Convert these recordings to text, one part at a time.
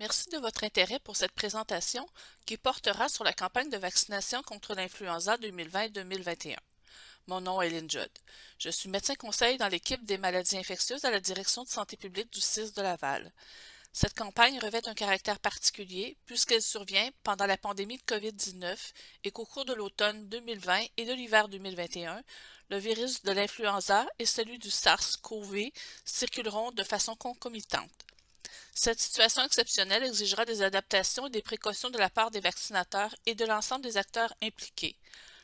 Merci de votre intérêt pour cette présentation qui portera sur la campagne de vaccination contre l'influenza 2020-2021. Mon nom est Lynn Judd. Je suis médecin conseil dans l'équipe des maladies infectieuses à la Direction de santé publique du CIS de Laval. Cette campagne revêt un caractère particulier puisqu'elle survient pendant la pandémie de COVID-19 et qu'au cours de l'automne 2020 et de l'hiver 2021, le virus de l'influenza et celui du SARS-CoV circuleront de façon concomitante. Cette situation exceptionnelle exigera des adaptations et des précautions de la part des vaccinateurs et de l'ensemble des acteurs impliqués.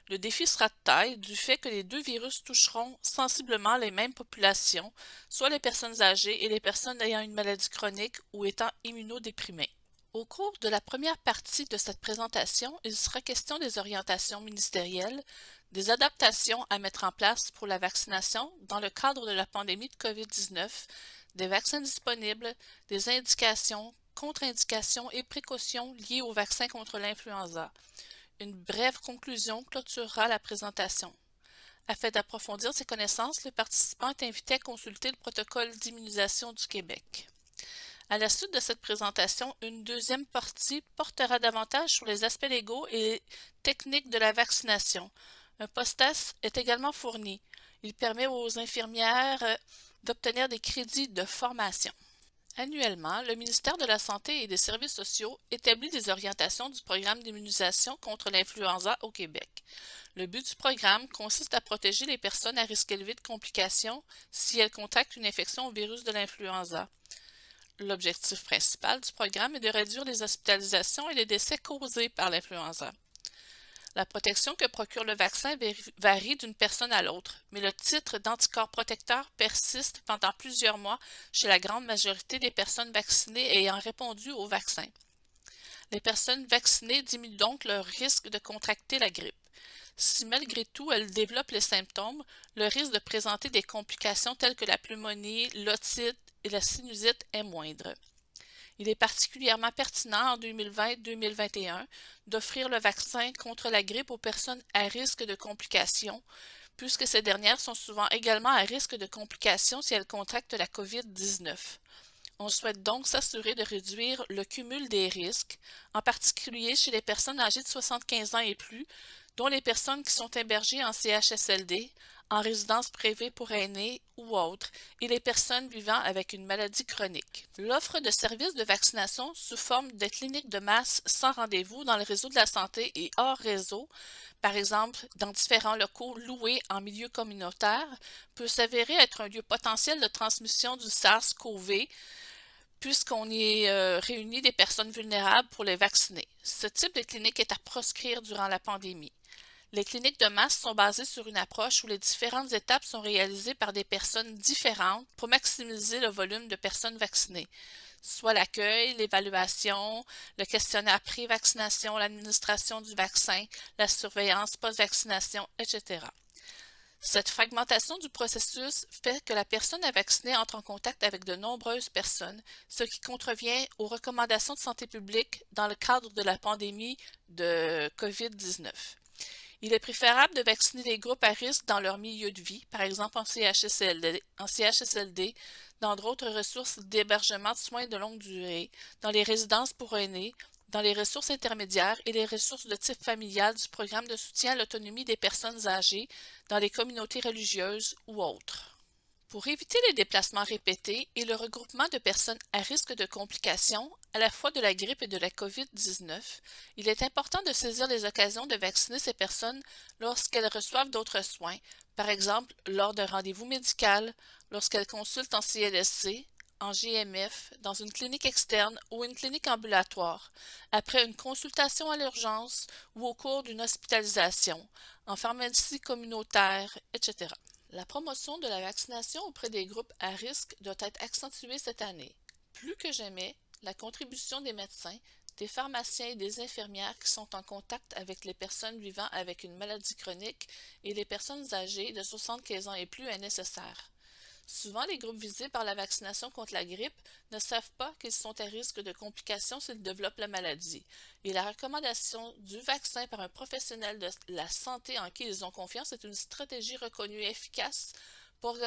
Le défi sera de taille du fait que les deux virus toucheront sensiblement les mêmes populations, soit les personnes âgées et les personnes ayant une maladie chronique ou étant immunodéprimées. Au cours de la première partie de cette présentation, il sera question des orientations ministérielles, des adaptations à mettre en place pour la vaccination dans le cadre de la pandémie de COVID-19, des vaccins disponibles, des indications, contre-indications et précautions liées au vaccin contre l'influenza. Une brève conclusion clôturera la présentation. Afin d'approfondir ses connaissances, le participant est invité à consulter le protocole d'immunisation du Québec. À la suite de cette présentation, une deuxième partie portera davantage sur les aspects légaux et techniques de la vaccination. Un post-test est également fourni. Il permet aux infirmières d'obtenir des crédits de formation. Annuellement, le ministère de la Santé et des Services sociaux établit des orientations du programme d'immunisation contre l'influenza au Québec. Le but du programme consiste à protéger les personnes à risque élevé de complications si elles contractent une infection au virus de l'influenza. L'objectif principal du programme est de réduire les hospitalisations et les décès causés par l'influenza. La protection que procure le vaccin varie d'une personne à l'autre, mais le titre d'anticorps protecteur persiste pendant plusieurs mois chez la grande majorité des personnes vaccinées ayant répondu au vaccin. Les personnes vaccinées diminuent donc leur risque de contracter la grippe. Si malgré tout elles développent les symptômes, le risque de présenter des complications telles que la pneumonie, l'otite et la sinusite est moindre. Il est particulièrement pertinent en 2020-2021 d'offrir le vaccin contre la grippe aux personnes à risque de complications, puisque ces dernières sont souvent également à risque de complications si elles contractent la COVID-19. On souhaite donc s'assurer de réduire le cumul des risques, en particulier chez les personnes âgées de 75 ans et plus, dont les personnes qui sont hébergées en CHSLD, en résidence privée pour aînés ou autres, et les personnes vivant avec une maladie chronique. L'offre de services de vaccination sous forme de cliniques de masse sans rendez-vous dans le réseau de la santé et hors réseau, par exemple dans différents locaux loués en milieu communautaire, peut s'avérer être un lieu potentiel de transmission du SARS-CoV puisqu'on y réunit des personnes vulnérables pour les vacciner. Ce type de clinique est à proscrire durant la pandémie. Les cliniques de masse sont basées sur une approche où les différentes étapes sont réalisées par des personnes différentes pour maximiser le volume de personnes vaccinées, soit l'accueil, l'évaluation, le questionnaire pré-vaccination, l'administration du vaccin, la surveillance post-vaccination, etc. Cette fragmentation du processus fait que la personne à vacciner entre en contact avec de nombreuses personnes, ce qui contrevient aux recommandations de santé publique dans le cadre de la pandémie de COVID-19. Il est préférable de vacciner les groupes à risque dans leur milieu de vie, par exemple en CHSLD, dans d'autres ressources d'hébergement de soins de longue durée, dans les résidences pour aînés, dans les ressources intermédiaires et les ressources de type familial du programme de soutien à l'autonomie des personnes âgées, dans les communautés religieuses ou autres. Pour éviter les déplacements répétés et le regroupement de personnes à risque de complications, à la fois de la grippe et de la COVID-19, il est important de saisir les occasions de vacciner ces personnes lorsqu'elles reçoivent d'autres soins, par exemple lors d'un rendez-vous médical, lorsqu'elles consultent en CLSC, en GMF, dans une clinique externe ou une clinique ambulatoire, après une consultation à l'urgence ou au cours d'une hospitalisation, en pharmacie communautaire, etc. La promotion de la vaccination auprès des groupes à risque doit être accentuée cette année. Plus que jamais, la contribution des médecins, des pharmaciens et des infirmières qui sont en contact avec les personnes vivant avec une maladie chronique et les personnes âgées de 75 ans et plus est nécessaire. Souvent, les groupes visés par la vaccination contre la grippe ne savent pas qu'ils sont à risque de complications s'ils développent la maladie, et la recommandation du vaccin par un professionnel de la santé en qui ils ont confiance est une stratégie reconnue efficace pour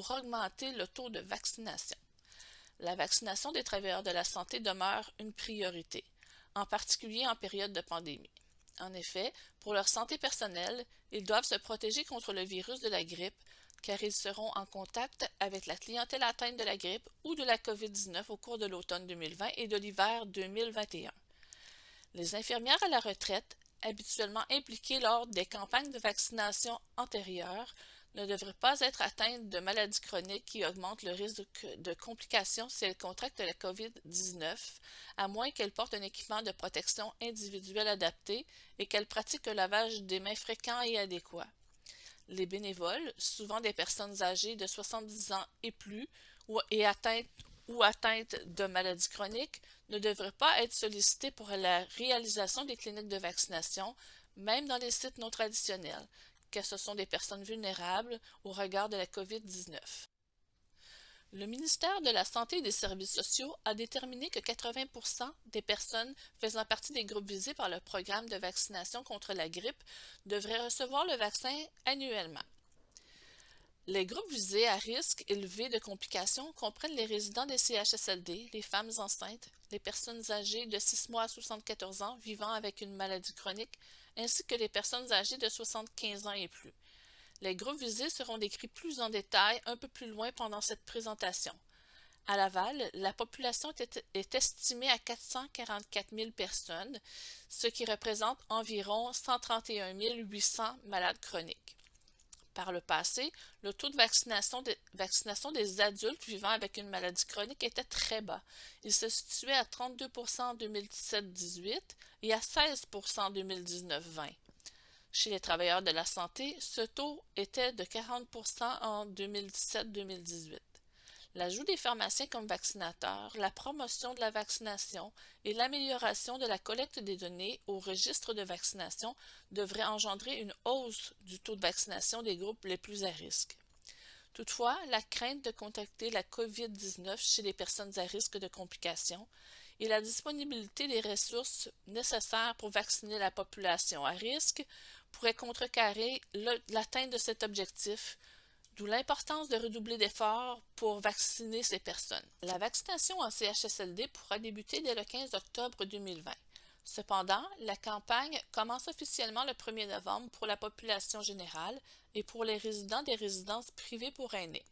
augmenter le taux de vaccination. La vaccination des travailleurs de la santé demeure une priorité, en particulier en période de pandémie. En effet, pour leur santé personnelle, ils doivent se protéger contre le virus de la grippe, car ils seront en contact avec la clientèle atteinte de la grippe ou de la COVID-19 au cours de l'automne 2020 et de l'hiver 2021. Les infirmières à la retraite, habituellement impliquées lors des campagnes de vaccination antérieures, ne devraient pas être atteintes de maladies chroniques qui augmentent le risque de complications si elles contractent la COVID-19, à moins qu'elles portent un équipement de protection individuelle adapté et qu'elles pratiquent un lavage des mains fréquent et adéquat. Les bénévoles, souvent des personnes âgées de 70 ans et plus atteintes de maladies chroniques, ne devraient pas être sollicités pour la réalisation des cliniques de vaccination, même dans les sites non traditionnels, car ce sont des personnes vulnérables au regard de la COVID-19. Le ministère de la Santé et des Services sociaux a déterminé que 80% des personnes faisant partie des groupes visés par le programme de vaccination contre la grippe devraient recevoir le vaccin annuellement. Les groupes visés à risque élevé de complications comprennent les résidents des CHSLD, les femmes enceintes, les personnes âgées de 6 mois à 74 ans vivant avec une maladie chronique, ainsi que les personnes âgées de 75 ans et plus. Les groupes visés seront décrits plus en détail un peu plus loin pendant cette présentation. À Laval, la population est estimée à 444 000 personnes, ce qui représente environ 131 800 malades chroniques. Par le passé, le taux de vaccination des adultes vivant avec une maladie chronique était très bas. Il se situait à 32% en 2017-18 et à 16% en 2019-20. Chez les travailleurs de la santé, ce taux était de 40% en 2017-2018. L'ajout des pharmaciens comme vaccinateurs, la promotion de la vaccination et l'amélioration de la collecte des données au registre de vaccination devraient engendrer une hausse du taux de vaccination des groupes les plus à risque. Toutefois, la crainte de contracter la COVID-19 chez les personnes à risque de complications et la disponibilité des ressources nécessaires pour vacciner la population à risque pourraient contrecarrer l'atteinte de cet objectif, d'où l'importance de redoubler d'efforts pour vacciner ces personnes. La vaccination en CHSLD pourra débuter dès le 15 octobre 2020. Cependant, la campagne commence officiellement le 1er novembre pour la population générale et pour les résidents des résidences privées pour aînés.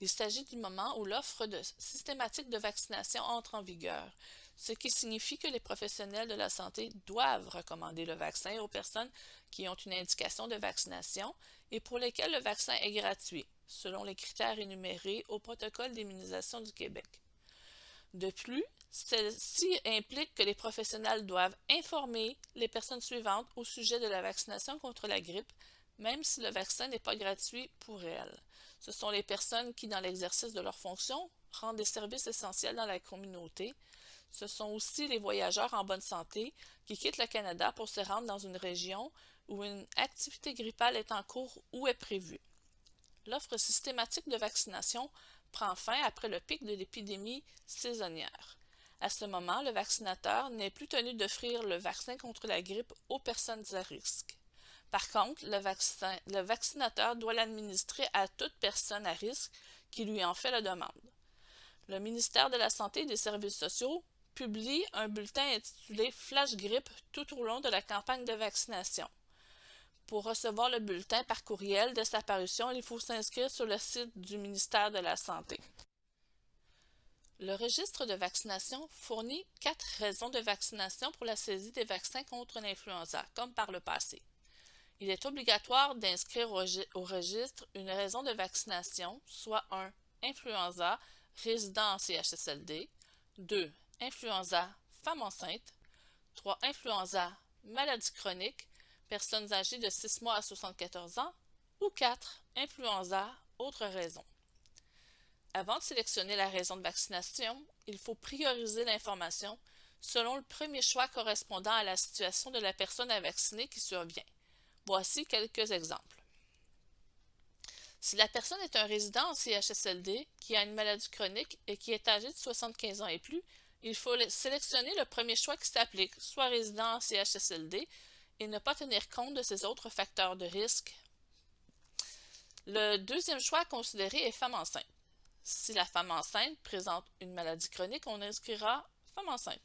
Il s'agit du moment où l'offre systématique de vaccination entre en vigueur, ce qui signifie que les professionnels de la santé doivent recommander le vaccin aux personnes qui ont une indication de vaccination et pour lesquelles le vaccin est gratuit, selon les critères énumérés au protocole d'immunisation du Québec. De plus, celle-ci implique que les professionnels doivent informer les personnes suivantes au sujet de la vaccination contre la grippe, même si le vaccin n'est pas gratuit pour elles. Ce sont les personnes qui, dans l'exercice de leurs fonctions, rendent des services essentiels dans la communauté. Ce sont aussi les voyageurs en bonne santé qui quittent le Canada pour se rendre dans une région où une activité grippale est en cours ou est prévue. L'offre systématique de vaccination prend fin après le pic de l'épidémie saisonnière. À ce moment, le vaccinateur n'est plus tenu d'offrir le vaccin contre la grippe aux personnes à risque. Par contre, le vaccinateur doit l'administrer à toute personne à risque qui lui en fait la demande. Le ministère de la Santé et des Services sociaux publie un bulletin intitulé Flash Grippe tout au long de la campagne de vaccination. Pour recevoir le bulletin par courriel dès sa parution, il faut s'inscrire sur le site du ministère de la Santé. Le registre de vaccination fournit 4 raisons de vaccination pour la saisie des vaccins contre l'influenza, comme par le passé. Il est obligatoire d'inscrire au registre une raison de vaccination, soit 1. Influenza, résident en CHSLD, 2. Influenza, femme enceinte, 3. Influenza, maladie chronique, personnes âgées de 6 mois à 74 ans, ou 4. Influenza, autre raison. Avant de sélectionner la raison de vaccination, il faut prioriser l'information selon le premier choix correspondant à la situation de la personne à vacciner qui survient. Voici quelques exemples. Si la personne est un résident en CHSLD qui a une maladie chronique et qui est âgé de 75 ans et plus, il faut sélectionner le premier choix qui s'applique, soit résident en CHSLD, et ne pas tenir compte de ces autres facteurs de risque. Le deuxième choix à considérer est femme enceinte. Si la femme enceinte présente une maladie chronique, on inscrira femme enceinte.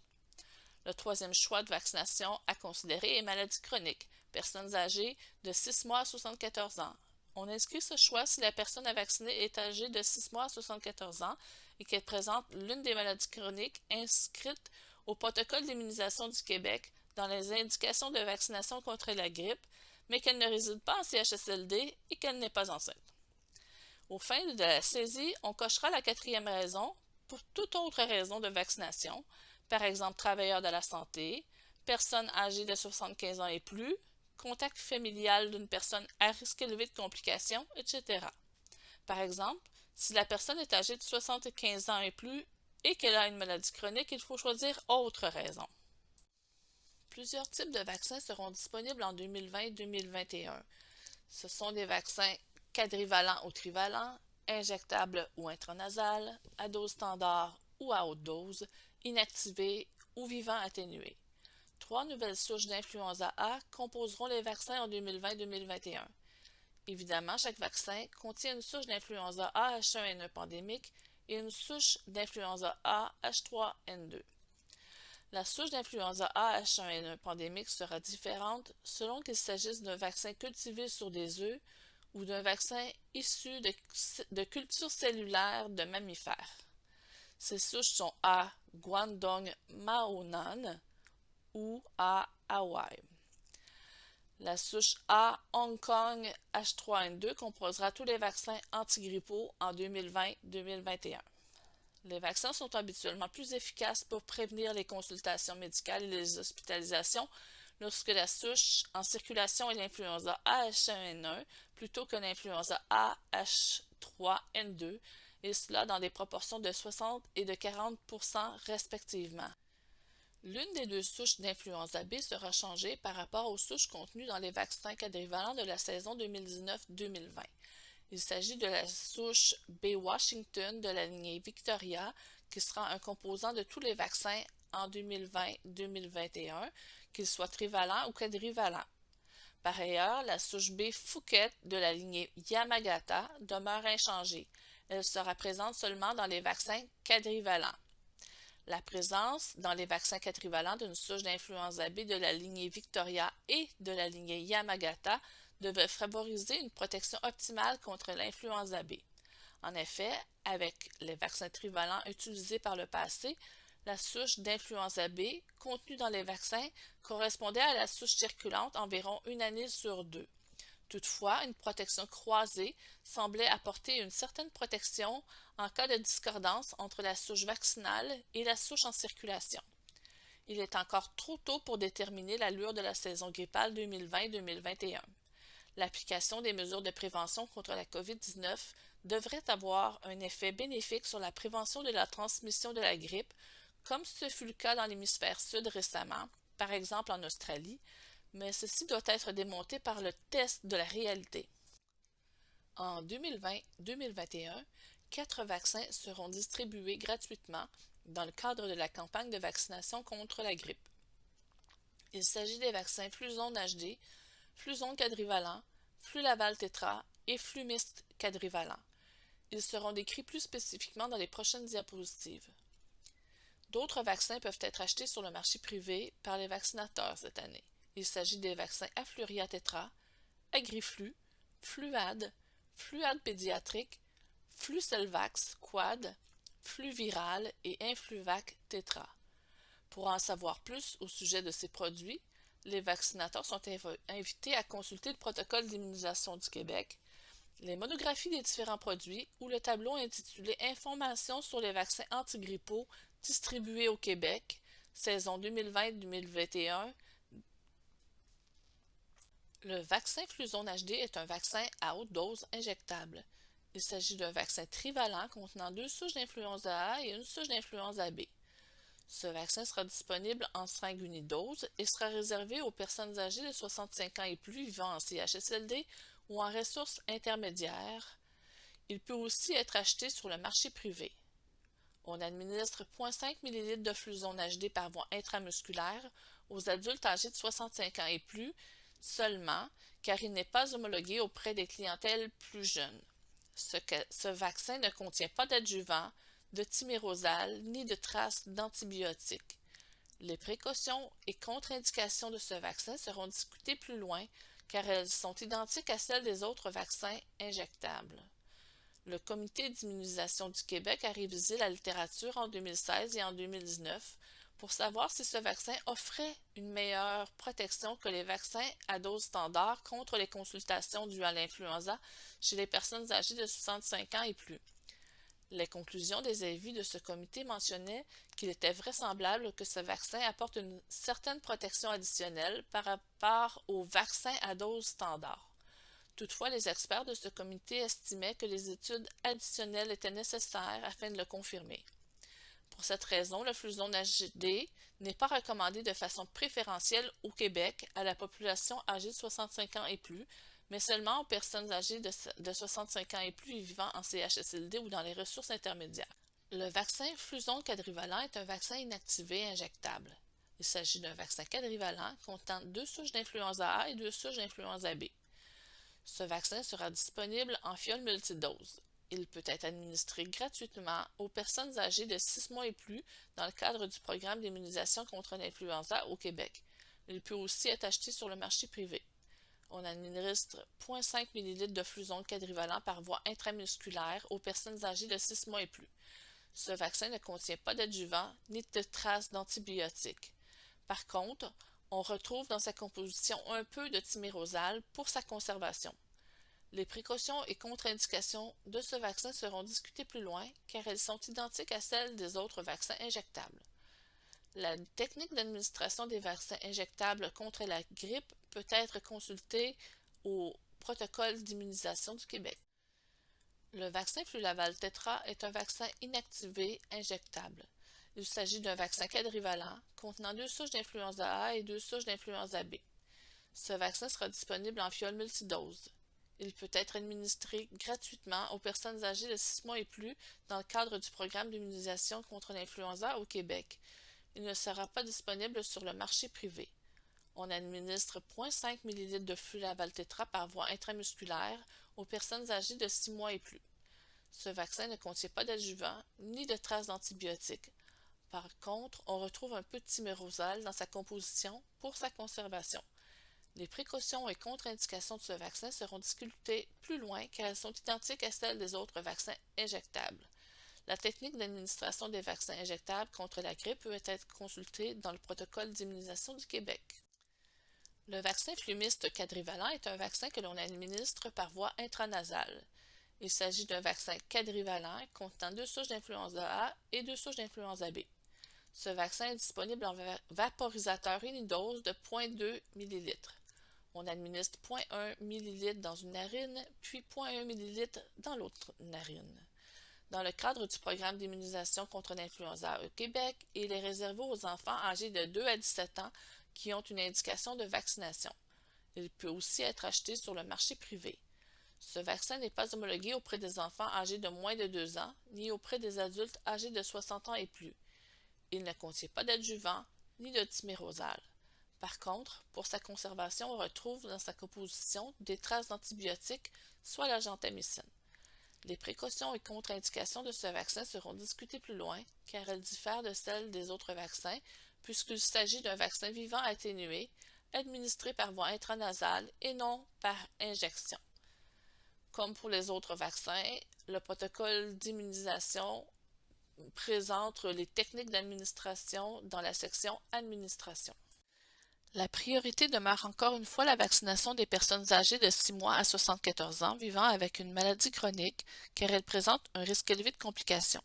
Le troisième choix de vaccination à considérer est maladie chronique, personnes âgées de 6 mois à 74 ans. On inscrit ce choix si la personne à vacciner est âgée de 6 mois à 74 ans et qu'elle présente l'une des maladies chroniques inscrites au protocole d'immunisation du Québec dans les indications de vaccination contre la grippe, mais qu'elle ne réside pas en CHSLD et qu'elle n'est pas enceinte. Au fin de la saisie, on cochera la quatrième raison pour toute autre raison de vaccination, par exemple travailleur de la santé, personne âgée de 75 ans et plus, contact familial d'une personne à risque élevé de complications, etc. Par exemple, si la personne est âgée de 75 ans et plus et qu'elle a une maladie chronique, il faut choisir autre raison. Plusieurs types de vaccins seront disponibles en 2020-2021. Ce sont des vaccins quadrivalents ou trivalents, injectables ou intranasales, à dose standard ou à haute dose, inactivés ou vivants atténués. 3 nouvelles souches d'influenza A composeront les vaccins en 2020-2021. Évidemment, chaque vaccin contient une souche d'influenza A H1N1 pandémique et une souche d'influenza A H3N2. La souche d'influenza A H1N1 pandémique sera différente selon qu'il s'agisse d'un vaccin cultivé sur des œufs ou d'un vaccin issu de cultures cellulaires de mammifères. Ces souches sont A. Guangdong Maonan ou A. Hawaii. La souche A. Hong Kong H3N2 composera tous les vaccins antigrippaux en 2020-2021. Les vaccins sont habituellement plus efficaces pour prévenir les consultations médicales et les hospitalisations lorsque la souche en circulation est l'influenza AH1N1 plutôt que l'influenza AH3N2, et cela dans des proportions de 60 et de 40% respectivement. L'une des deux souches d'influenza B sera changée par rapport aux souches contenues dans les vaccins quadrivalents de la saison 2019-2020. Il s'agit de la souche B Washington de la lignée Victoria, qui sera un composant de tous les vaccins en 2020-2021, qu'ils soient trivalents ou quadrivalents. Par ailleurs, la souche B Phuket de la lignée Yamagata demeure inchangée. Elle sera présente seulement dans les vaccins quadrivalents. La présence dans les vaccins quadrivalents d'une souche d'influenza B de la lignée Victoria et de la lignée Yamagata devait favoriser une protection optimale contre l'influenza B. En effet, avec les vaccins trivalents utilisés par le passé, la souche d'influenza B contenue dans les vaccins correspondait à la souche circulante environ une année sur deux. Toutefois, une protection croisée semblait apporter une certaine protection en cas de discordance entre la souche vaccinale et la souche en circulation. Il est encore trop tôt pour déterminer l'allure de la saison grippale 2020-2021. L'application des mesures de prévention contre la COVID-19 devrait avoir un effet bénéfique sur la prévention de la transmission de la grippe, comme ce fut le cas dans l'hémisphère sud récemment, par exemple en Australie, mais ceci doit être démonté par le test de la réalité. En 2020-2021, 4 vaccins seront distribués gratuitement dans le cadre de la campagne de vaccination contre la grippe. Il s'agit des vaccins Fluzone HD, Fluzone quadrivalent, Flulaval Tétra et Flumist quadrivalent. Ils seront décrits plus spécifiquement dans les prochaines diapositives. D'autres vaccins peuvent être achetés sur le marché privé par les vaccinateurs cette année. Il s'agit des vaccins Afluria Tétra, Agriflu, Fluad, Fluad pédiatrique, Flucelvax Quad, Fluviral et Influvac Tétra. Pour en savoir plus au sujet de ces produits, les vaccinateurs sont invités à consulter le protocole d'immunisation du Québec, les monographies des différents produits ou le tableau intitulé Informations sur les vaccins antigrippaux distribués au Québec, saison 2020-2021. Le vaccin Fluzone HD est un vaccin à haute dose injectable. Il s'agit d'un vaccin trivalent contenant 2 souches d'influenza A et une souche d'influenza B. Ce vaccin sera disponible en seringue unidose et sera réservé aux personnes âgées de 65 ans et plus vivant en CHSLD ou en ressources intermédiaires. Il peut aussi être acheté sur le marché privé. On administre 0,5 ml de Fluzone HD par voie intramusculaire aux adultes âgés de 65 ans et plus seulement, car il n'est pas homologué auprès des clientèles plus jeunes. Ce vaccin ne contient pas d'adjuvant, de thymérosal ni de traces d'antibiotiques. Les précautions et contre-indications de ce vaccin seront discutées plus loin car elles sont identiques à celles des autres vaccins injectables. Le Comité d'immunisation du Québec a révisé la littérature en 2016 et en 2019 pour savoir si ce vaccin offrait une meilleure protection que les vaccins à dose standard contre les consultations dues à l'influenza chez les personnes âgées de 65 ans et plus. Les conclusions des avis de ce comité mentionnaient qu'il était vraisemblable que ce vaccin apporte une certaine protection additionnelle par rapport aux vaccins à dose standard. Toutefois, les experts de ce comité estimaient que les études additionnelles étaient nécessaires afin de le confirmer. Pour cette raison, le Fluzone HD n'est pas recommandé de façon préférentielle au Québec à la population âgée de 65 ans et plus, mais seulement aux personnes âgées de 65 ans et plus vivant en CHSLD ou dans les ressources intermédiaires. Le vaccin Fluzone quadrivalent est un vaccin inactivé injectable. Il s'agit d'un vaccin quadrivalent contenant 2 souches d'influenza A et 2 souches d'influenza B. Ce vaccin sera disponible en fiole multidose. Il peut être administré gratuitement aux personnes âgées de 6 mois et plus dans le cadre du programme d'immunisation contre l'influenza au Québec. Il peut aussi être acheté sur le marché privé. On administre 0,5 ml de Fluzone quadrivalent par voie intramusculaire aux personnes âgées de 6 mois et plus. Ce vaccin ne contient pas d'adjuvant ni de traces d'antibiotiques. Par contre, on retrouve dans sa composition un peu de thymérosal pour sa conservation. Les précautions et contre-indications de ce vaccin seront discutées plus loin car elles sont identiques à celles des autres vaccins injectables. La technique d'administration des vaccins injectables contre la grippe peut être consultée au protocole d'immunisation du Québec. Le vaccin Flulaval Tetra est un vaccin inactivé injectable. Il s'agit d'un vaccin quadrivalent contenant 2 souches d'influenza A et 2 souches d'influenza B. Ce vaccin sera disponible en fiole multidose. Il peut être administré gratuitement aux personnes âgées de 6 mois et plus dans le cadre du programme d'immunisation contre l'influenza au Québec. Il ne sera pas disponible sur le marché privé. On administre 0,5 ml de Flulaval Tetra par voie intramusculaire aux personnes âgées de 6 mois et plus. Ce vaccin ne contient pas d'adjuvant ni de traces d'antibiotiques. Par contre, on retrouve un peu de thymérosal dans sa composition pour sa conservation. Les précautions et contre-indications de ce vaccin seront discutées plus loin car elles sont identiques à celles des autres vaccins injectables. La technique d'administration des vaccins injectables contre la grippe peut être consultée dans le protocole d'immunisation du Québec. Le vaccin Flumist quadrivalent est un vaccin que l'on administre par voie intranasale. Il s'agit d'un vaccin quadrivalent contenant 2 souches d'influenza A et 2 souches d'influenza B. Ce vaccin est disponible en vaporisateur unidose de 0,2 ml. On administre 0,1 ml dans une narine, puis 0,1 ml dans l'autre narine. Dans le cadre du programme d'immunisation contre l'influenza au Québec, il est réservé aux enfants âgés de 2 à 17 ans qui ont une indication de vaccination. Il peut aussi être acheté sur le marché privé. Ce vaccin n'est pas homologué auprès des enfants âgés de moins de 2 ans, ni auprès des adultes âgés de 60 ans et plus. Il ne contient pas d'adjuvant, ni de thymérosal. Par contre, pour sa conservation, on retrouve dans sa composition des traces d'antibiotiques, soit la gentamicine. Les précautions et contre-indications de ce vaccin seront discutées plus loin, car elles diffèrent de celles des autres vaccins, puisqu'il s'agit d'un vaccin vivant atténué, administré par voie intranasale et non par injection. Comme pour les autres vaccins, le protocole d'immunisation présente les techniques d'administration dans la section Administration. La priorité demeure encore une fois la vaccination des personnes âgées de 6 mois à 74 ans vivant avec une maladie chronique car elles présentent un risque élevé de complications.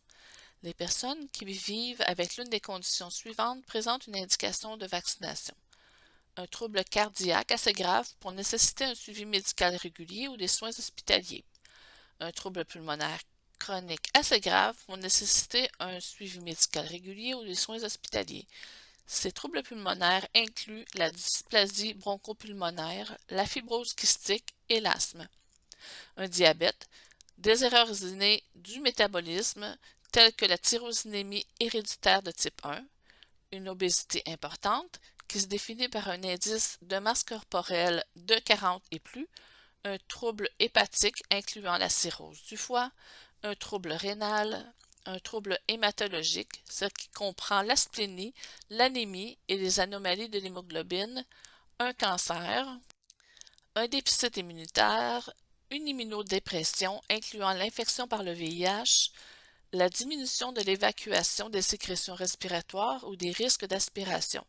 Les personnes qui vivent avec l'une des conditions suivantes présentent une indication de vaccination. Un trouble cardiaque assez grave pour nécessiter un suivi médical régulier ou des soins hospitaliers. Un trouble pulmonaire chronique assez grave pour nécessiter un suivi médical régulier ou des soins hospitaliers. Ces troubles pulmonaires incluent la dysplasie bronchopulmonaire, la fibrose kystique et l'asthme. Un diabète, des erreurs innées du métabolisme telles que la tyrosinémie héréditaire de type 1, une obésité importante qui se définit par un indice de masse corporelle de 40 et plus, un trouble hépatique incluant la cirrhose du foie, un trouble rénal, un trouble hématologique, ce qui comprend la splénie, l'anémie et les anomalies de l'hémoglobine, un cancer, un déficit immunitaire, une immunodépression incluant l'infection par le VIH, la diminution de l'évacuation des sécrétions respiratoires ou des risques d'aspiration.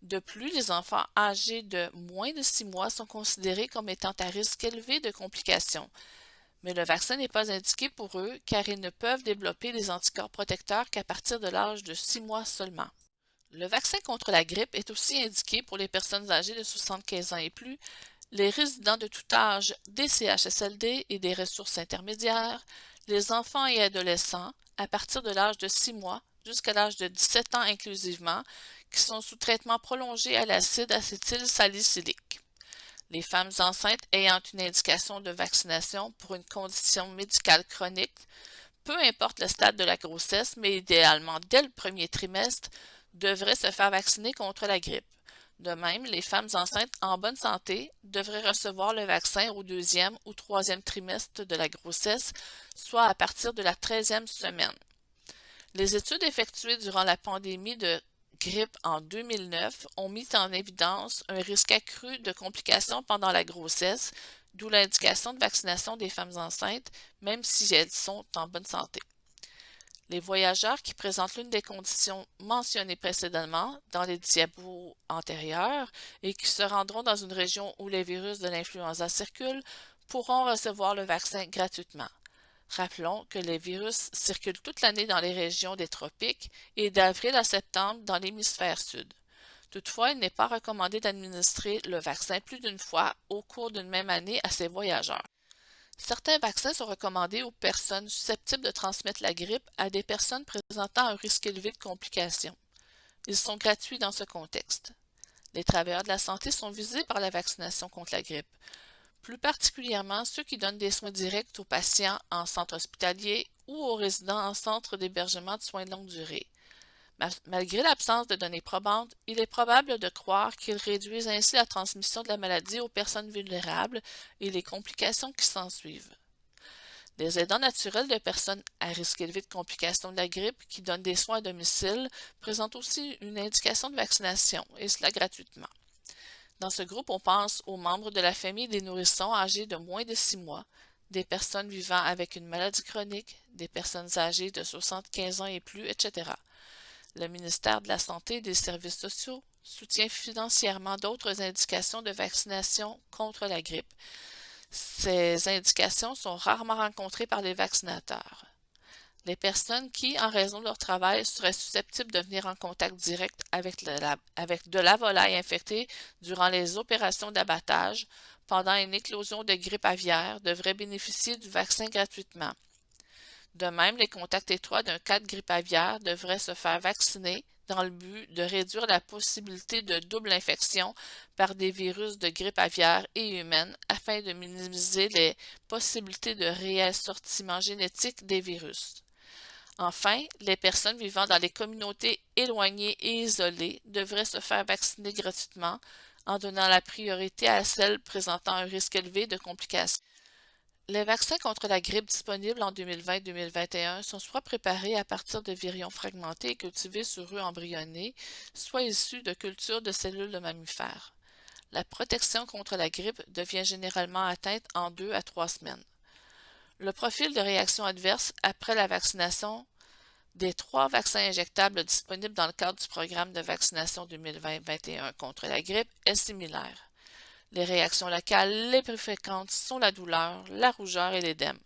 De plus, les enfants âgés de moins de 6 mois sont considérés comme étant à risque élevé de complications, mais le vaccin n'est pas indiqué pour eux car ils ne peuvent développer des anticorps protecteurs qu'à partir de l'âge de 6 mois seulement. Le vaccin contre la grippe est aussi indiqué pour les personnes âgées de 75 ans et plus, les résidents de tout âge des CHSLD et des ressources intermédiaires, les enfants et adolescents à partir de l'âge de 6 mois jusqu'à l'âge de 17 ans inclusivement, qui sont sous traitement prolongé à l'acide acétylsalicylique. Les femmes enceintes ayant une indication de vaccination pour une condition médicale chronique, peu importe le stade de la grossesse, mais idéalement dès le premier trimestre, devraient se faire vacciner contre la grippe. De même, les femmes enceintes en bonne santé devraient recevoir le vaccin au deuxième ou troisième trimestre de la grossesse, soit à partir de la 13e semaine. Les études effectuées durant la pandémie de grippe en 2009 ont mis en évidence un risque accru de complications pendant la grossesse, d'où l'indication de vaccination des femmes enceintes, même si elles sont en bonne santé. Les voyageurs qui présentent l'une des conditions mentionnées précédemment dans les diapos antérieurs et qui se rendront dans une région où les virus de l'influenza circulent pourront recevoir le vaccin gratuitement. Rappelons que les virus circulent toute l'année dans les régions des tropiques et d'avril à septembre dans l'hémisphère sud. Toutefois, il n'est pas recommandé d'administrer le vaccin plus d'une fois au cours d'une même année à ces voyageurs. Certains vaccins sont recommandés aux personnes susceptibles de transmettre la grippe à des personnes présentant un risque élevé de complications. Ils sont gratuits dans ce contexte. Les travailleurs de la santé sont visés par la vaccination contre la grippe, plus particulièrement ceux qui donnent des soins directs aux patients en centre hospitalier ou aux résidents en centre d'hébergement de soins de longue durée. Malgré l'absence de données probantes, il est probable de croire qu'ils réduisent ainsi la transmission de la maladie aux personnes vulnérables et les complications qui s'ensuivent. Les aidants naturels de personnes à risque élevé de complications de la grippe qui donnent des soins à domicile présentent aussi une indication de vaccination, et cela gratuitement. Dans ce groupe, on pense aux membres de la famille des nourrissons âgés de moins de 6 mois, des personnes vivant avec une maladie chronique, des personnes âgées de 75 ans et plus, etc. Le ministère de la Santé et des Services sociaux soutient financièrement d'autres indications de vaccination contre la grippe. Ces indications sont rarement rencontrées par les vaccinateurs. Les personnes qui, en raison de leur travail, seraient susceptibles de venir en contact direct avec de la volaille infectée durant les opérations d'abattage pendant une éclosion de grippe aviaire devraient bénéficier du vaccin gratuitement. De même, les contacts étroits d'un cas de grippe aviaire devraient se faire vacciner dans le but de réduire la possibilité de double infection par des virus de grippe aviaire et humaine afin de minimiser les possibilités de réassortiment génétique des virus. Enfin, les personnes vivant dans les communautés éloignées et isolées devraient se faire vacciner gratuitement en donnant la priorité à celles présentant un risque élevé de complications. Les vaccins contre la grippe disponibles en 2020-2021 sont soit préparés à partir de virions fragmentés et cultivés sur œufs embryonnés, soit issus de cultures de cellules de mammifères. La protection contre la grippe devient généralement atteinte en 2 à 3 semaines. Le profil de réaction adverse après la vaccination des 3 vaccins injectables disponibles dans le cadre du programme de vaccination 2020-2021 contre la grippe est similaire. Les réactions locales les plus fréquentes sont la douleur, la rougeur et l'édème.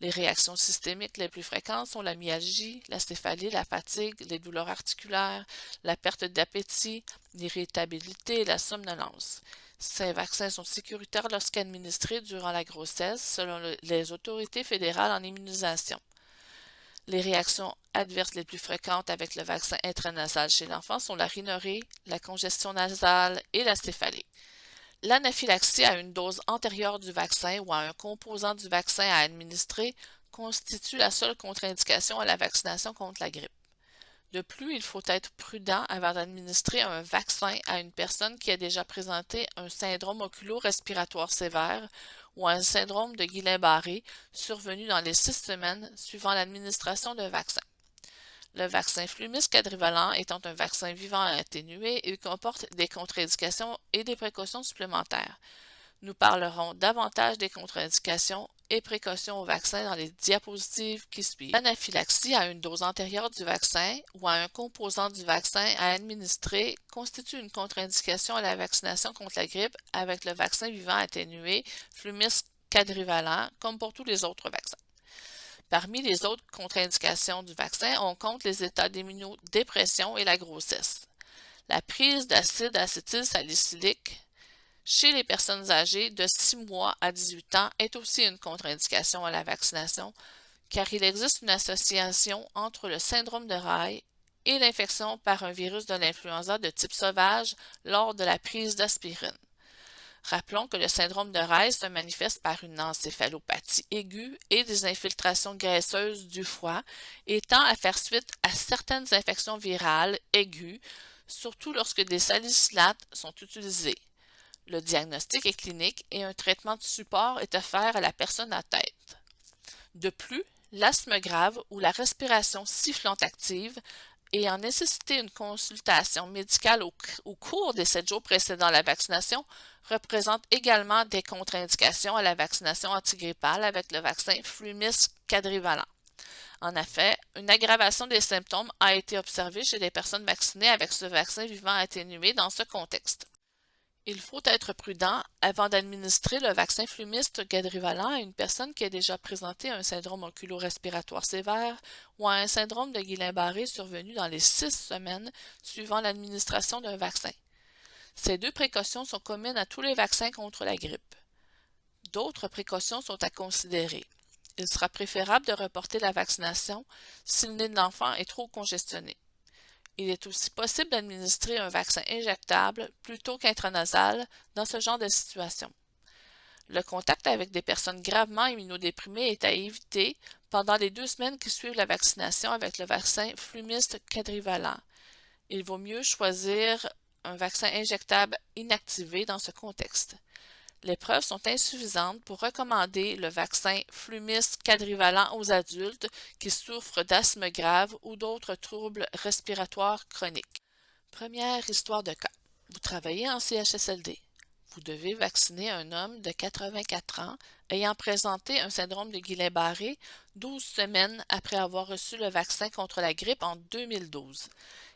Les réactions systémiques les plus fréquentes sont la myalgie, la céphalie, la fatigue, les douleurs articulaires, la perte d'appétit, l'irritabilité et la somnolence. Ces vaccins sont sécuritaires lorsqu'administrés durant la grossesse, selon les autorités fédérales en immunisation. Les réactions adverses les plus fréquentes avec le vaccin intranasal chez l'enfant sont la rhinorrhée, la congestion nasale et la céphalie. L'anaphylaxie à une dose antérieure du vaccin ou à un composant du vaccin à administrer constitue la seule contre-indication à la vaccination contre la grippe. De plus, il faut être prudent avant d'administrer un vaccin à une personne qui a déjà présenté un syndrome oculo-respiratoire sévère ou un syndrome de Guillain-Barré survenu dans les 6 semaines suivant l'administration d'un vaccin. Le vaccin Flumis quadrivalent étant un vaccin vivant atténué, il comporte des contre-indications et des précautions supplémentaires. Nous parlerons davantage des contre-indications et précautions au vaccin dans les diapositives qui suivent. L'anaphylaxie à une dose antérieure du vaccin ou à un composant du vaccin à administrer constitue une contre-indication à la vaccination contre la grippe avec le vaccin vivant atténué Flumis quadrivalent, comme pour tous les autres vaccins. Parmi les autres contre-indications du vaccin, on compte les états d'immunodépression et la grossesse. La prise d'acide acétylsalicylique chez les personnes âgées de 6 mois à 18 ans est aussi une contre-indication à la vaccination, car il existe une association entre le syndrome de Reye et l'infection par un virus de l'influenza de type sauvage lors de la prise d'aspirine. Rappelons que le syndrome de Reye se manifeste par une encéphalopathie aiguë et des infiltrations graisseuses du foie, et tend à faire suite à certaines infections virales aiguës, surtout lorsque des salicylates sont utilisés. Le diagnostic est clinique et un traitement de support est offert à la personne atteinte. De plus, l'asthme grave ou la respiration sifflante active ayant nécessité une consultation médicale au cours des 7 jours précédant la vaccination représente également des contre-indications à la vaccination antigrippale avec le vaccin Flumis quadrivalent. En effet, une aggravation des symptômes a été observée chez les personnes vaccinées avec ce vaccin vivant atténué dans ce contexte. Il faut être prudent avant d'administrer le vaccin Flumis quadrivalent à une personne qui a déjà présenté un syndrome oculo-respiratoire sévère ou à un syndrome de Guillain-Barré survenu dans les 6 semaines suivant l'administration d'un vaccin. Ces 2 précautions sont communes à tous les vaccins contre la grippe. D'autres précautions sont à considérer. Il sera préférable de reporter la vaccination si le nez de l'enfant est trop congestionné. Il est aussi possible d'administrer un vaccin injectable plutôt qu'intranasal dans ce genre de situation. Le contact avec des personnes gravement immunodéprimées est à éviter pendant les 2 semaines qui suivent la vaccination avec le vaccin Flumis quadrivalent. Il vaut mieux choisir un vaccin injectable inactivé dans ce contexte. Les preuves sont insuffisantes pour recommander le vaccin Flumis quadrivalent aux adultes qui souffrent d'asthme grave ou d'autres troubles respiratoires chroniques. Première histoire de cas. Vous travaillez en CHSLD. Vous devez vacciner un homme de 84 ans ayant présenté un syndrome de Guillain-Barré 12 semaines après avoir reçu le vaccin contre la grippe en 2012.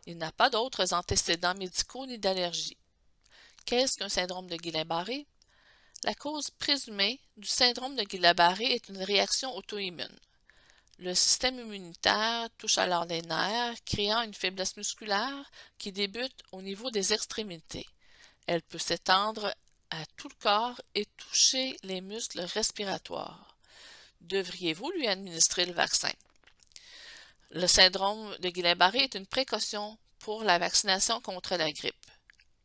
Il n'a pas d'autres antécédents médicaux ni d'allergies. Qu'est-ce qu'un syndrome de Guillain-Barré? La cause présumée du syndrome de Guillain-Barré est une réaction auto-immune. Le système immunitaire touche alors les nerfs, créant une faiblesse musculaire qui débute au niveau des extrémités. Elle peut s'étendre à tout le corps et toucher les muscles respiratoires. Devriez-vous lui administrer le vaccin? Le syndrome de Guillain-Barré est une précaution pour la vaccination contre la grippe.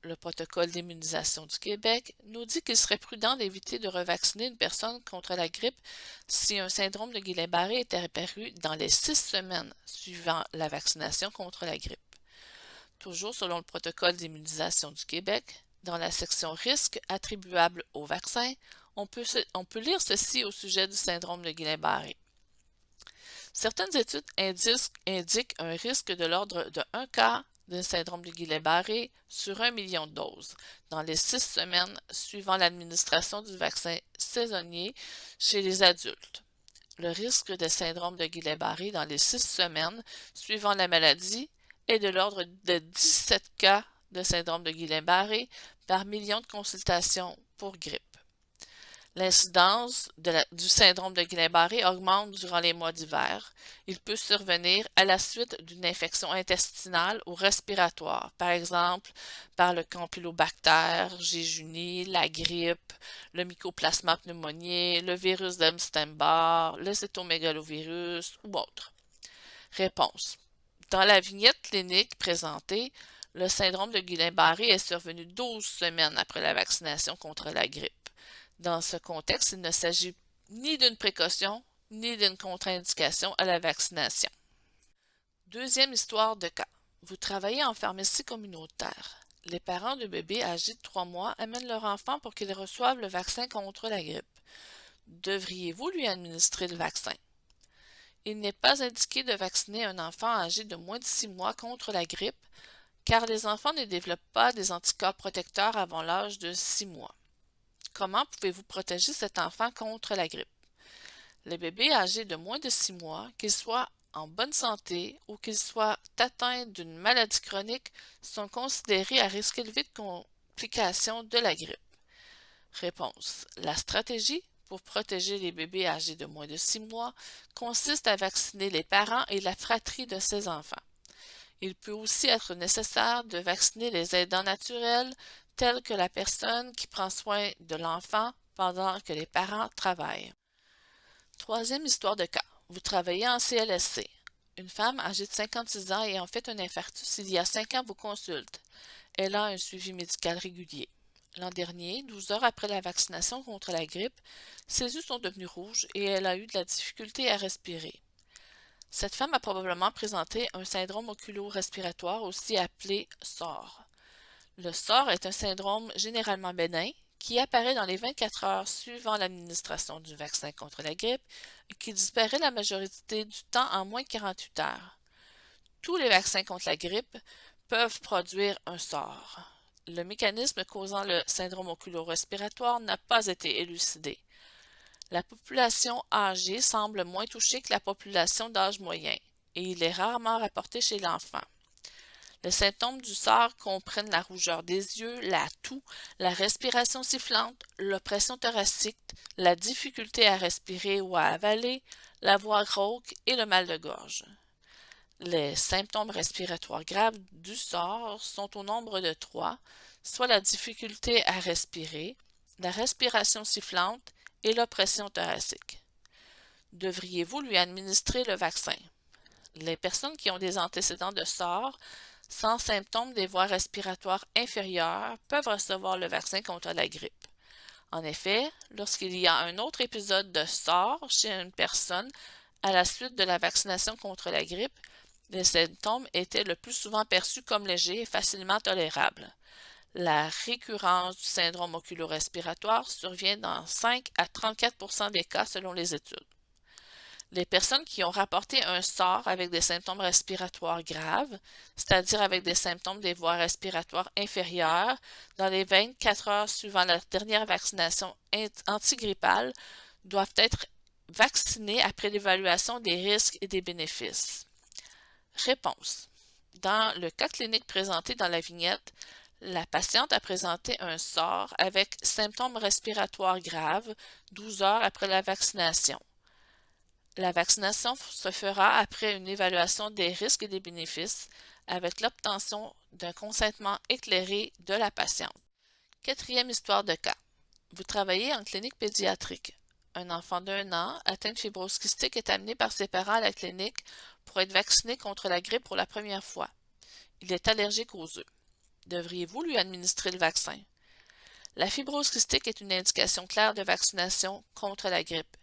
Le protocole d'immunisation du Québec nous dit qu'il serait prudent d'éviter de revacciner une personne contre la grippe si un syndrome de Guillain-Barré est apparu dans les 6 semaines suivant la vaccination contre la grippe. Toujours selon le protocole d'immunisation du Québec, dans la section risques attribuables au vaccin, on peut lire ceci au sujet du syndrome de Guillain-Barré. Certaines études indiquent un risque de l'ordre de 1 cas de syndrome de Guillain-Barré sur 1 million de doses dans les 6 semaines suivant l'administration du vaccin saisonnier chez les adultes. Le risque de syndrome de Guillain-Barré dans les 6 semaines suivant la maladie est de l'ordre de 17 cas de syndrome de Guillain-Barré par million de consultations pour grippe. L'incidence du syndrome de Guillain-Barré augmente durant les mois d'hiver. Il peut survenir à la suite d'une infection intestinale ou respiratoire, par exemple par le campylobacter jejuni, la grippe, le mycoplasma pneumoniae, le virus d'Epstein-Barr, le cytomégalovirus ou autre. Réponse. Dans la vignette clinique présentée, le syndrome de Guillain-Barré est survenu 12 semaines après la vaccination contre la grippe. Dans ce contexte, il ne s'agit ni d'une précaution ni d'une contre-indication à la vaccination. Deuxième histoire de cas. Vous travaillez en pharmacie communautaire. Les parents de bébés âgés de 3 mois amènent leur enfant pour qu'il reçoive le vaccin contre la grippe. Devriez-vous lui administrer le vaccin? Il n'est pas indiqué de vacciner un enfant âgé de moins de 6 mois contre la grippe, car les enfants ne développent pas des anticorps protecteurs avant l'âge de 6 mois. Comment pouvez-vous protéger cet enfant contre la grippe? Les bébés âgés de moins de 6 mois, qu'ils soient en bonne santé ou qu'ils soient atteints d'une maladie chronique, sont considérés à risque élevé de complications de la grippe. Réponse. La stratégie pour protéger les bébés âgés de moins de 6 mois consiste à vacciner les parents et la fratrie de ces enfants. Il peut aussi être nécessaire de vacciner les aidants naturels, tels que la personne qui prend soin de l'enfant pendant que les parents travaillent. Troisième histoire de cas. Vous travaillez en CLSC. Une femme âgée de 56 ans ayant fait un infarctus il y a 5 ans vous consulte. Elle a un suivi médical régulier. L'an dernier, 12 heures après la vaccination contre la grippe, ses yeux sont devenus rouges et elle a eu de la difficulté à respirer. Cette femme a probablement présenté un syndrome oculo-respiratoire, aussi appelé SORS. Le SORS est un syndrome généralement bénin qui apparaît dans les 24 heures suivant l'administration du vaccin contre la grippe et qui disparaît la majorité du temps en moins de 48 heures. Tous les vaccins contre la grippe peuvent produire un SORS. Le mécanisme causant le syndrome oculo-respiratoire n'a pas été élucidé. La population âgée semble moins touchée que la population d'âge moyen, et il est rarement rapporté chez l'enfant. Les symptômes du SORS comprennent la rougeur des yeux, la toux, la respiration sifflante, l'oppression thoracique, la difficulté à respirer ou à avaler, la voix rauque et le mal de gorge. Les symptômes respiratoires graves du SORS sont au nombre de 3, soit la difficulté à respirer, la respiration sifflante et l'oppression thoracique. Devriez-vous lui administrer le vaccin? Les personnes qui ont des antécédents de SORS sans symptômes des voies respiratoires inférieures peuvent recevoir le vaccin contre la grippe. En effet, lorsqu'il y a un autre épisode de SORS chez une personne à la suite de la vaccination contre la grippe, les symptômes étaient le plus souvent perçus comme légers et facilement tolérables. La récurrence du syndrome oculo-respiratoire survient dans 5 à 34 des cas selon les études. Les personnes qui ont rapporté un SORS avec des symptômes respiratoires graves, c'est-à-dire avec des symptômes des voies respiratoires inférieures, dans les 24 heures suivant la dernière vaccination antigrippale, doivent être vaccinées après l'évaluation des risques et des bénéfices. Réponse. Dans le cas clinique présenté dans la vignette, la patiente a présenté un SORS avec symptômes respiratoires graves 12 heures après la vaccination. La vaccination se fera après une évaluation des risques et des bénéfices avec l'obtention d'un consentement éclairé de la patiente. Quatrième histoire de cas. Vous travaillez en clinique pédiatrique. Un enfant d'1 an atteint de fibrose kystique est amené par ses parents à la clinique pour être vacciné contre la grippe pour la première fois. Il est allergique aux œufs. Devriez-vous lui administrer le vaccin? La fibrose kystique est une indication claire de vaccination contre la grippe.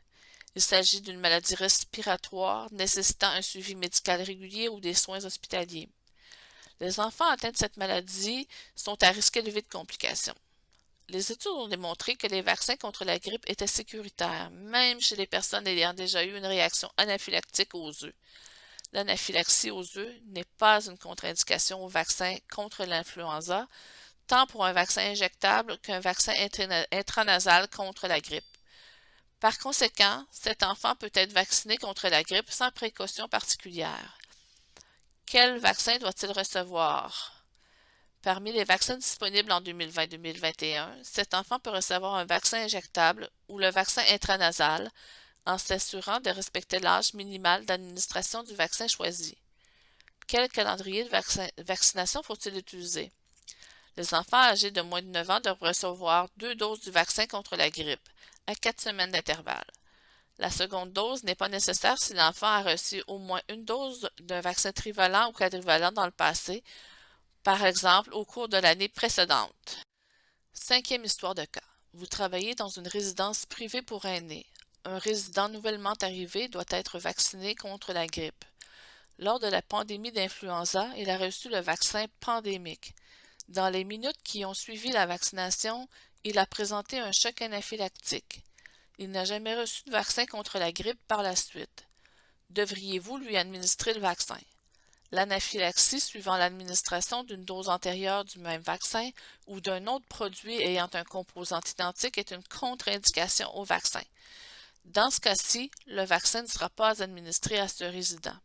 Il s'agit d'une maladie respiratoire nécessitant un suivi médical régulier ou des soins hospitaliers. Les enfants atteints de cette maladie sont à risque élevé de complications. Les études ont démontré que les vaccins contre la grippe étaient sécuritaires, même chez les personnes ayant déjà eu une réaction anaphylactique aux œufs. L'anaphylaxie aux œufs n'est pas une contre-indication au vaccin contre l'influenza, tant pour un vaccin injectable qu'un vaccin intranasal contre la grippe. Par conséquent, cet enfant peut être vacciné contre la grippe sans précaution particulière. Quel vaccin doit-il recevoir? Parmi les vaccins disponibles en 2020-2021, cet enfant peut recevoir un vaccin injectable ou le vaccin intranasal en s'assurant de respecter l'âge minimal d'administration du vaccin choisi. Quel calendrier de vaccination faut-il utiliser? Les enfants âgés de moins de 9 ans doivent recevoir 2 doses du vaccin contre la grippe, à 4 semaines d'intervalle. La seconde dose n'est pas nécessaire si l'enfant a reçu au moins une dose d'un vaccin trivalent ou quadrivalent dans le passé, par exemple au cours de l'année précédente. Cinquième histoire de cas. Vous travaillez dans une résidence privée pour aînés. Un résident nouvellement arrivé doit être vacciné contre la grippe. Lors de la pandémie d'influenza, il a reçu le vaccin pandémique. Dans les minutes qui ont suivi la vaccination, il a présenté un choc anaphylactique. Il n'a jamais reçu de vaccin contre la grippe par la suite. Devriez-vous lui administrer le vaccin? L'anaphylaxie suivant l'administration d'une dose antérieure du même vaccin ou d'un autre produit ayant un composant identique est une contre-indication au vaccin. Dans ce cas-ci, le vaccin ne sera pas administré à ce résident.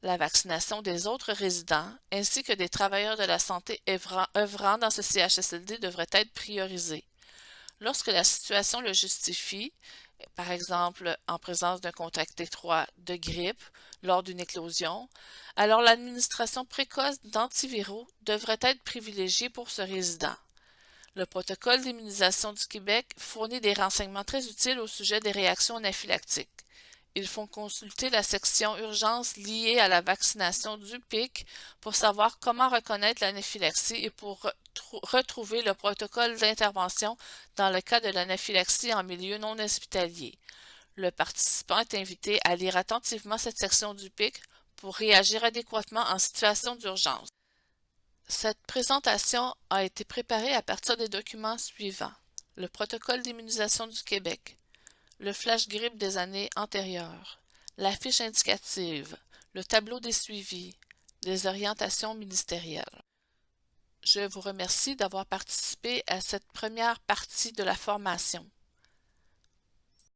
La vaccination des autres résidents ainsi que des travailleurs de la santé œuvrant dans ce CHSLD devrait être priorisée. Lorsque la situation le justifie, par exemple en présence d'un contact étroit de grippe lors d'une éclosion, alors l'administration précoce d'antiviraux devrait être privilégiée pour ce résident. Le protocole d'immunisation du Québec fournit des renseignements très utiles au sujet des réactions anaphylactiques. Il faut consulter la section urgence liée à la vaccination du PIC pour savoir comment reconnaître l'anaphylaxie et pour retrouver le protocole d'intervention dans le cas de l'anaphylaxie en milieu non hospitalier. Le participant est invité à lire attentivement cette section du PIC pour réagir adéquatement en situation d'urgence. Cette présentation a été préparée à partir des documents suivants: le protocole d'immunisation du Québec, le flash grippe des années antérieures, la fiche indicative, le tableau des suivis, des orientations ministérielles. Je vous remercie d'avoir participé à cette première partie de la formation.